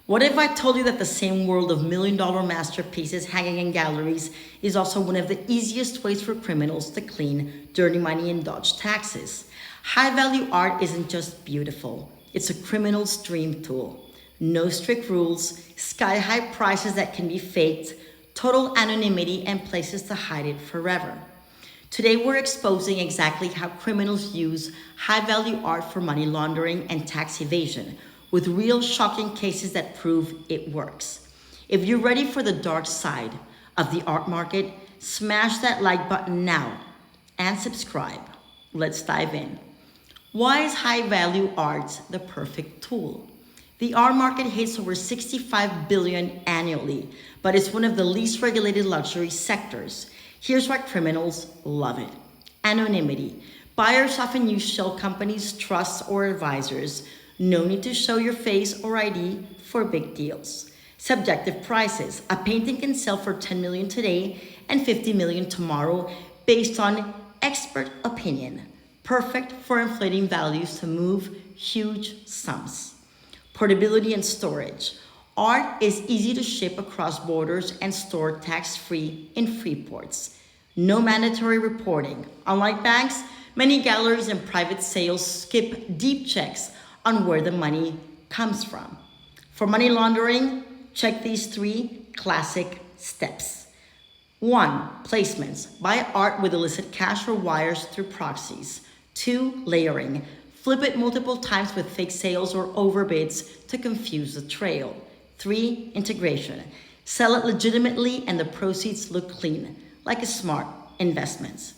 What if I told you that the same world of million-dollar masterpieces hanging in galleries is also one of the easiest ways for criminals to clean dirty money and dodge taxes? High-value art isn't just beautiful. It's a criminal's dream tool. No strict rules, sky-high prices that can be faked, total anonymity, and places to hide it forever. Today, we're exposing exactly how criminals use high-value art for money laundering and tax evasion, with real shocking cases that prove it works. If you're ready for the dark side of the art market, smash that like button now and subscribe. Let's dive in. Why is high-value art the perfect tool? The art market hits over $65 billion annually, but it's one of the least regulated luxury sectors. Here's why criminals love it. Anonymity. Buyers often use shell companies, trusts, or advisors. No need to show your face or ID for big deals. Subjective prices. A painting can sell for $10 million today and $50 million tomorrow based on expert opinion. Perfect for inflating values to move huge sums. Portability and storage. Art is easy to ship across borders and store tax-free in freeports. No mandatory reporting. Unlike banks, many galleries and private sales skip deep checks on where the money comes from. For money laundering, check these 3 classic steps. 1. Placements. Buy art with illicit cash or wires through proxies. 2. Layering. Flip it multiple times with fake sales or overbids to confuse the trail. 3. Integration. Sell it legitimately and the proceeds look clean, like a smart investment.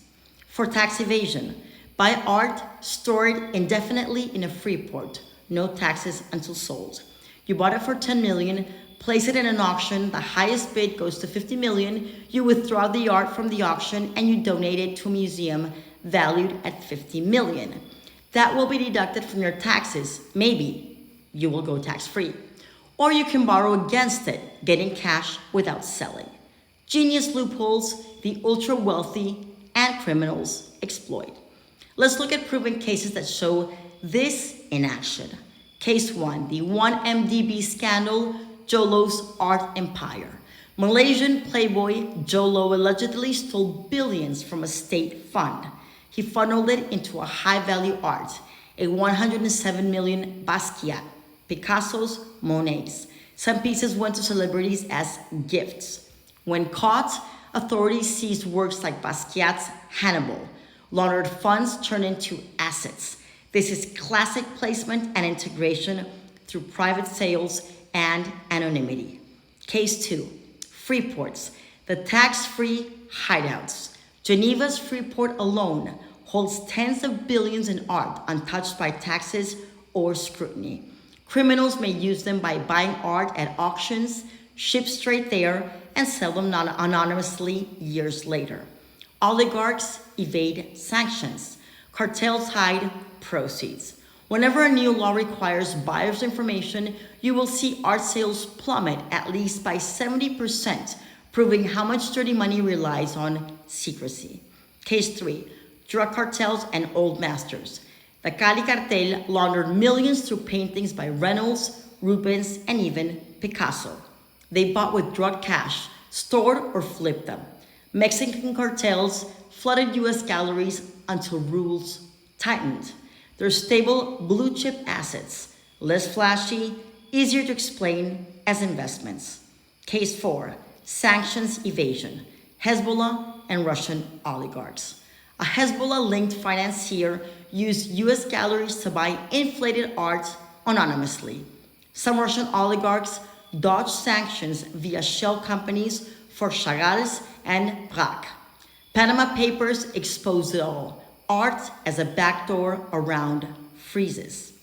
For tax evasion, buy art, store it indefinitely in a free port. No taxes until sold. You bought it for $10 million, place it in an auction, the highest bid goes to $50 million, you withdraw the art from the auction and you donate it to a museum valued at $50 million. That will be deducted from your taxes. Maybe you will go tax-free. Or you can borrow against it, getting cash without selling. Genius loopholes the ultra-wealthy and criminals exploit. Let's look at proven cases that show this in action. Case 1, the 1MDB scandal, Jho Low's art empire. Malaysian playboy Jho Low allegedly stole billions from a state fund. He funneled it into a high-value art, a $107 million Basquiat, Picasso's, Monet's. Some pieces went to celebrities as gifts. When caught, authorities seized works like Basquiat's Hannibal. Laundered funds turned into assets. This is classic placement and integration through private sales and anonymity. Case 2, freeports, the tax-free hideouts. Geneva's freeport alone holds tens of billions in art untouched by taxes or scrutiny. Criminals may use them by buying art at auctions, ship straight there, and sell them anonymously years later. Oligarchs evade sanctions. Cartels hide proceeds. Whenever a new law requires buyer's information, you will see art sales plummet at least by 70%, proving how much dirty money relies on secrecy. Case 3, drug cartels and old masters. The Cali cartel laundered millions through paintings by Reynolds, Rubens, and even Picasso. They bought with drug cash, stored or flipped them. Mexican cartels flooded US galleries until rules tightened. They're stable blue chip assets, less flashy, easier to explain as investments. Case 4, sanctions evasion, Hezbollah and Russian oligarchs. A Hezbollah-linked financier used US galleries to buy inflated art anonymously. Some Russian oligarchs dodged sanctions via shell companies for Chagall's and Braque. Panama Papers exposed it all. Art as a backdoor around freezes.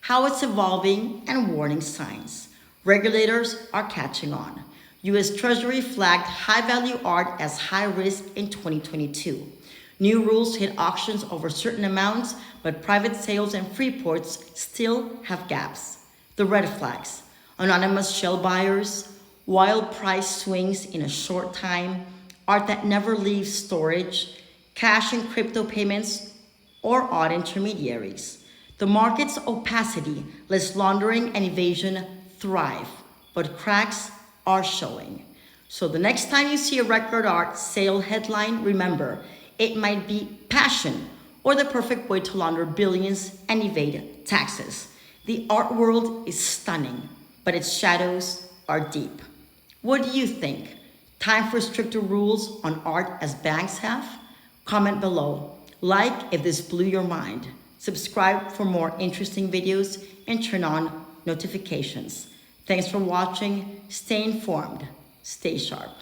How it's evolving and warning signs. Regulators are catching on. US Treasury flagged high-value art as high risk in 2022. New rules hit auctions over certain amounts, but private sales and freeports still have gaps. The red flags: anonymous shell buyers, wild price swings in a short time, art that never leaves storage, cash and crypto payments, or odd intermediaries. The market's opacity lets laundering and evasion thrive. but cracks are showing. So the next time you see a record art sale headline, remember, it might be passion or the perfect way to launder billions and evade taxes. The art world is stunning, but its shadows are deep. What do you think? Time for stricter rules on art as banks have? Comment below. Like if this blew your mind. Subscribe for more interesting videos and turn on notifications. Thanks for watching. Stay informed. Stay sharp.